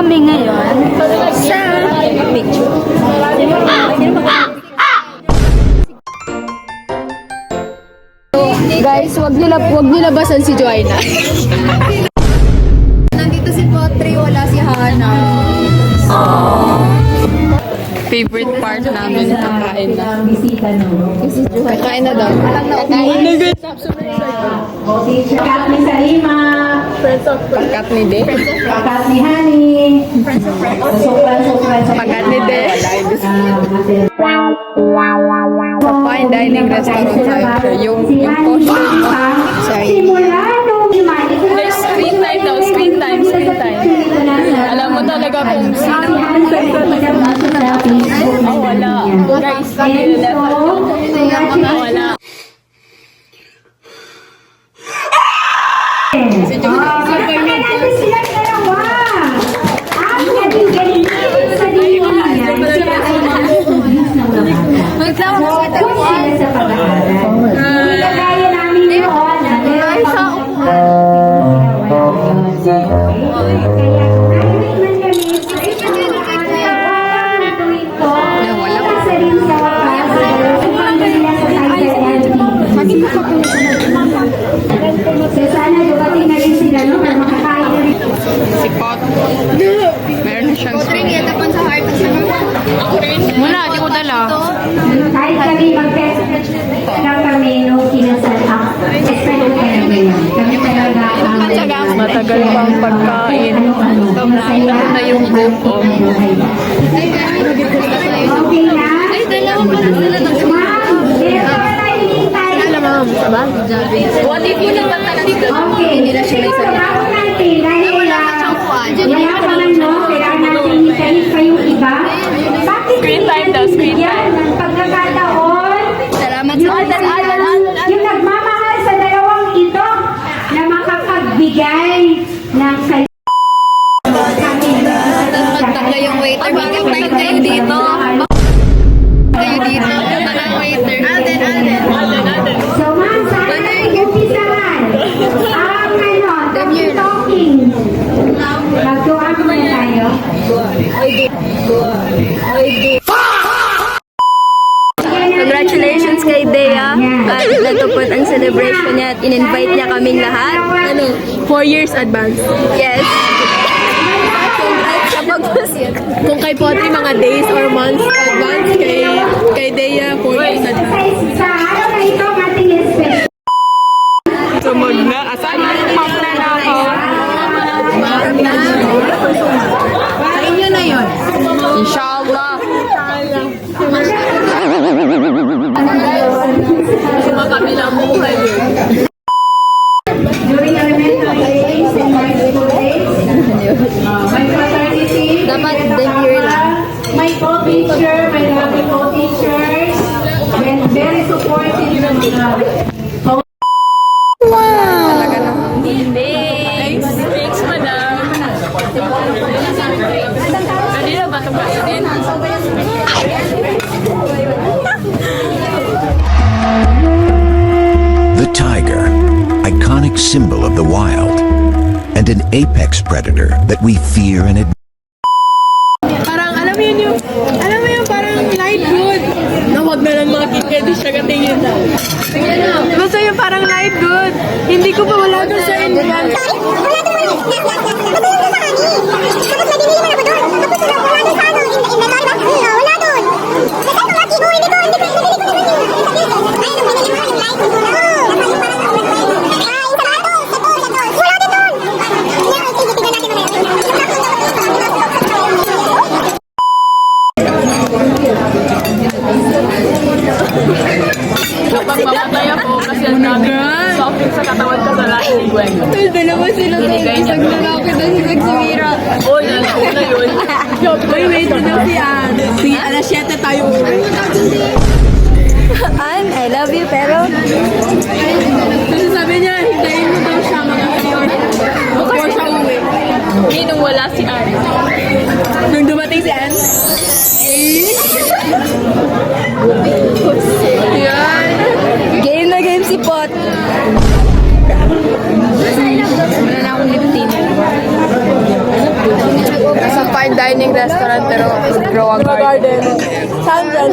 kami ngayon sa picture. Guys, wag niyo labasan si Joanna. Nandito si Potri, wala si Hana. Favorite part namin, kakain na. Kakain na daw. Pagkat ni Salima, Pagkat ni De. pagkat ni Hani, sobra-sobra sa Pagkat ni De. Sa fine dining restaurant tayo. Yung portion mo. Simula nung Screen time daw, screen time. Alam mo talaga kung sino. Oh, wala. Guys, wala. Si Joanna. sila dalawa. Ang galing-galing sa diwa niya. Sila ay sila sa pag-aaral. Ilagaya namin doon. Sana dumating na rin sila no para makakain na rin. Si Pot. Meron na siyang screen. Tapan sa heart sa Wala, di ko dala. Kahit kami mag-test na kami nung kinasal ako. Expect ko kaya ngayon. Kami talaga ang Matagal pang pagkain. masaya. Na yung buko. Okay na? Ay, dalawa pala sila ng Ma'am, dito na tayo hintay. What if yun naman talaga? Okay, siguro bago natin dahil wala pa man no, kailangan natin hintayin pa yung iba. Bakit Screen time daw, screen yan? Ng pagkakataon, Salamat yung, yung nagmamahal sa dalawang ito na makapagbigay ng Magtangga yung waiter. Bakit kayo dito? Kayo dito. Parang waiter. Alden. So ma'am, sana umpisahan ang talking. Magtuwa naman tayo. Congratulations kay Dea. At natupad ang celebration niya at in-invite niya kaming lahat. 4 years advance. Yes. Congrats sa kung kay Potri mga days or months advance, kay Dea 4 years advance. Sa araw na ito, ating expect. Sumag na. Asan yung pamla na ako? Kain nyo na yun. Inshallah. Sumakabilang buhay. During elementary days and high school days, my fraternity, Dapat demure lang. my co-teacher, my lovely co-teachers, and very supportive ng mga Talaga na. Thanks, madam. Kanina ba itong kainin? The tiger, iconic symbol of the wild, and an apex predator that we fear and admire. Parang, alam mo yun, parang light good. Na wag na lang mga kid, hindi siya katingin na. Basta yung parang light good. Hindi ko pa wala doon sa Indian. Kapag mamatay ako kasi ang dami soft sa katawan ko sa lahat ni Gwen. Dalawa sila to. Isang lalaki na si Nagsimira. Oh, yun na yun. Wait, na si Anne. Sige, alas 7 tayo uwi. Ann, I love you, pero... Kasi sabi niya, hintayin mo daw siya mga hour before siya uwi. Hindi nung wala si Ann. Nung dumating si Anne, Yan. Game na game si Pot. Wala na akong lip tint. nag-open sa dining restaurant pero grow a garden. Sandra.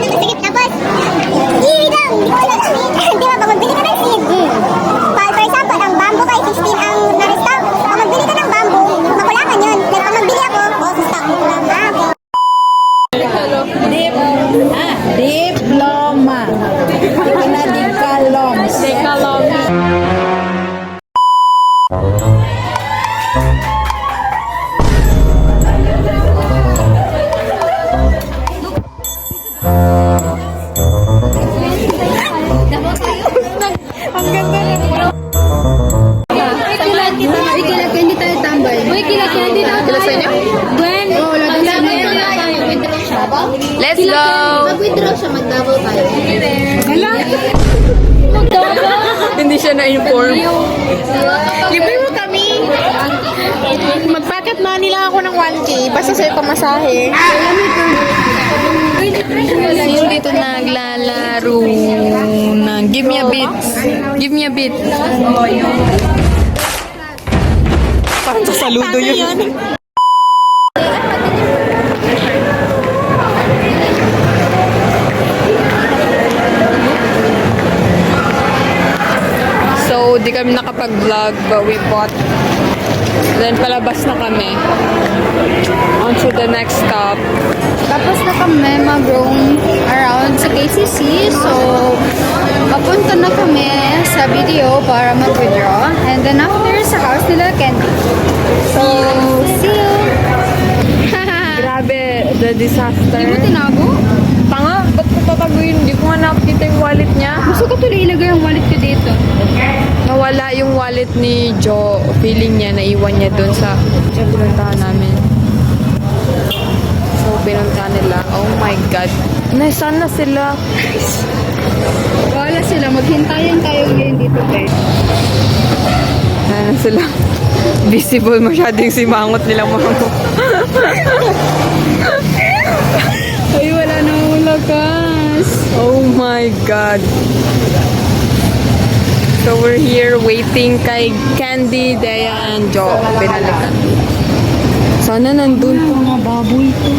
Sige, tapos, i-lang, di ba, pag magbili ka ng seed, for example, ang bamboo kay 16 ang na-restock. Pag magbili ka ng bamboo, makulangan yun. Pero pag magbili ako, stock mo lang. Diploma. Ito na Decaloms. Hindi tayo tambay. Uy, kilakyan din ako. Sa inyo? Gwen, Let's go! mag-withdraw siya, mag-double tayo. Hindi siya na-inform. Libre mo kami. Mag-pocket money lang ako ng 1K. Basta sa'yo pamasahe. Yung dito naglalaro ng Give Me a Beat. Give Me a Beat. Parang sa saludo yun. So, di kami nakapag-vlog but we bought. Then, palabas na kami. On to the next stop. Tapos na kami mag-roam around sa KCC. So, papunta na kami sa video para mag-withdraw. And then after, sa house nila Candy. So, see you! Grabe, the disaster. Di mo tinago? Tanga, ba't ko tataguin? Hindi ko nga nakakita yung wallet niya. Gusto ko tuloy ilagay ang wallet ko dito. Nawala yung wallet ni Jo. Feeling niya, naiwan niya dun sa pinuntahan namin. So, pinuntahan nila. Oh my God. Nasaan na sila? Wala sila. Maghintayan tayo ngayon dito, guys. Nasaan na sila? Visible masyado yung simangot nilang mga Ay, wala na lakas. Oh my God. So, we're here waiting kay Candy, Dea, and Jo. Pinalikan. Sana nandun po mga baboy ko.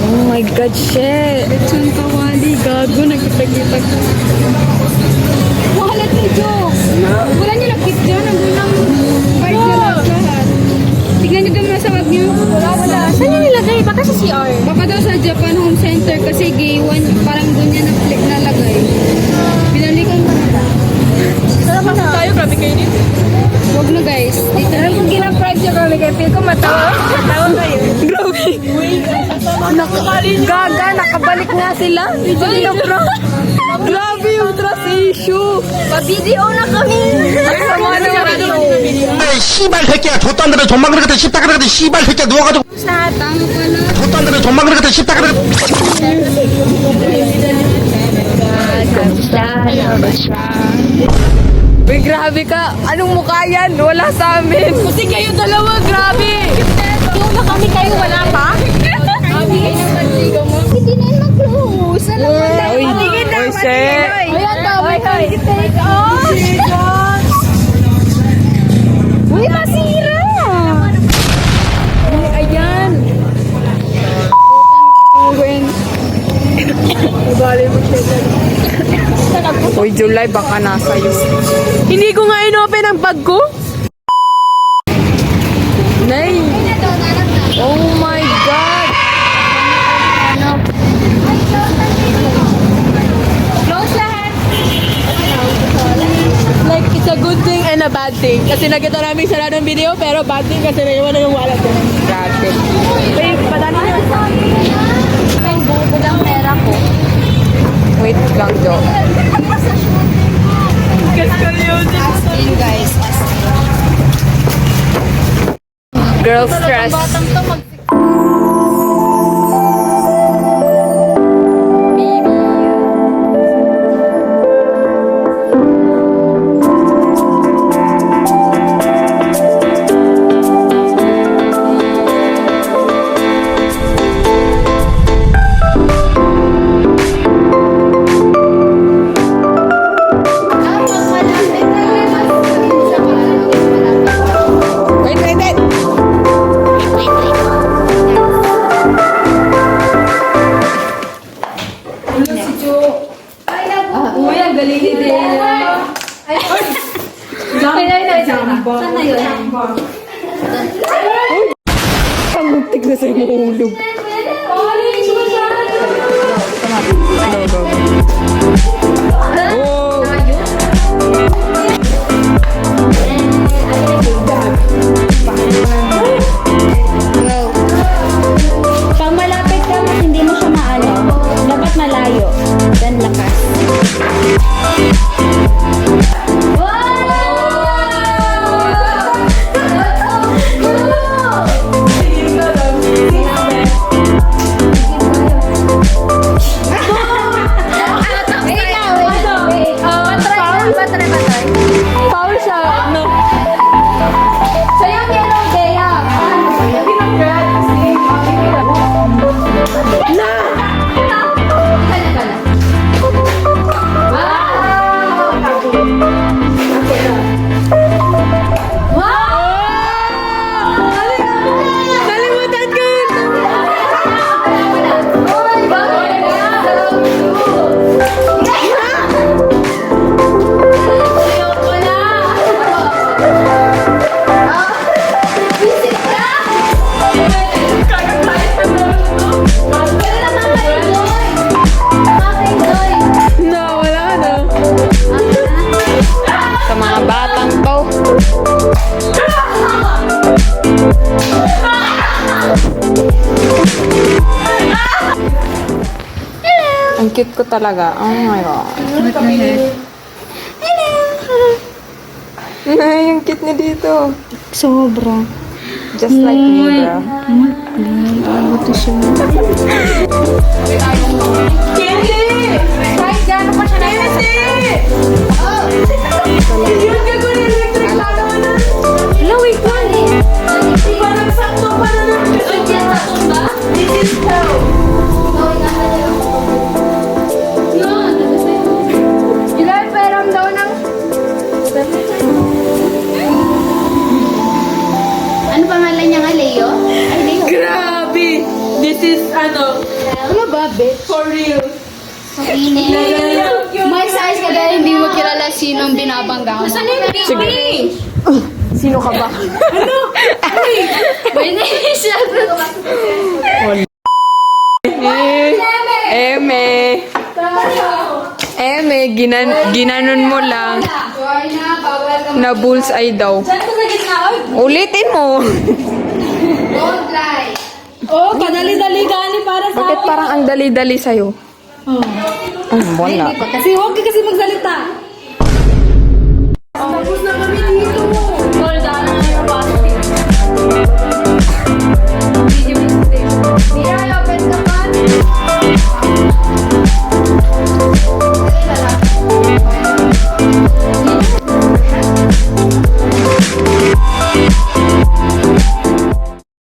Oh my God, shit. Saan ka, Wally? Gago, nagkita-kita ka. Wallet ni Jo. Wala niyo nakit dyan. Nandun lang. Park na lahat. Tignan niyo doon nasa wag niyo. Wala. Saan niya nilagay? Baka sa CR. Baka daw sa Japan Home Center kasi gay one. Parang doon niya nalagay. Binalikan pa na. Saan pa tayo? Grabe kayo dito. Huwag na guys. Dito na. Kung ginaprank siya kami kay Phil ko, matawa. Matawa kayo. Grabe. Gaga, nakabalik nga sila. Grabe yung trust issue. Pa-video na kami. Ay, sama naman. 에이, 씨발 새끼야 좆단들은 존망 그렇게 씹다 그렇게 씨발 새끼야 누워가지고 Tama pala. 좆단들은 존망 그렇게 씹다 그렇게 Uy, grabe ka. Anong mukha yan? Wala sa amin. Kasi kayo dalawa, grabe. Yung na kami kayo, wala pa? Hindi na mag-close. Alam mo na. Uy, uy, shit. Ayan daw, may take off. Uy, masira. Uy, ayan. Gwen. Uy, July, baka nasa iyo. Hindi ko nga inopen ang bag ko. Nay. Oh my God. Close lahat. Like, it's a good thing and a bad thing. Kasi nakita namin sarado ng video, pero bad thing kasi naiwan na yung wallet ko. Grabe. Uy, padali niyo. May bubog ang pera ko. Wait lang, Jo. Astin guys. Girl stress. Batang to mag Ang muntik na sa'yo mahulog. Pag malapit ka, mas hindi mo siya maano. Dapat malayo. Then lakas. Foul siya. No. Sa'yo, yellow, Bea. Nalimutan ko. No, wala na. Sa mga batang to. Ang cute ko talaga. Oh my God. Ay, yung cute niya dito. Sobra. Just like me, bro. Kahit gano'n pa siya Hello, wait, Parang sakto pa na Ilan, peram daw ng... Ano pangalan niya nga, Leo? Ay, Leo. Grabe! This is, Ano ba, bitch? for real. May size ka dahil hindi mo kilala sinong binabangga mo. Saan yung Sige. Sino ka ba? My name is Eme, ginanon mo lang na bullseye daw. Ulitin mo. Don't lie. Oh, kadali-dali gani para sa Bakit parang ang dali-dali sa'yo? Wala. Kasi huwag ka kasi magsalita. Tapos na kami dito.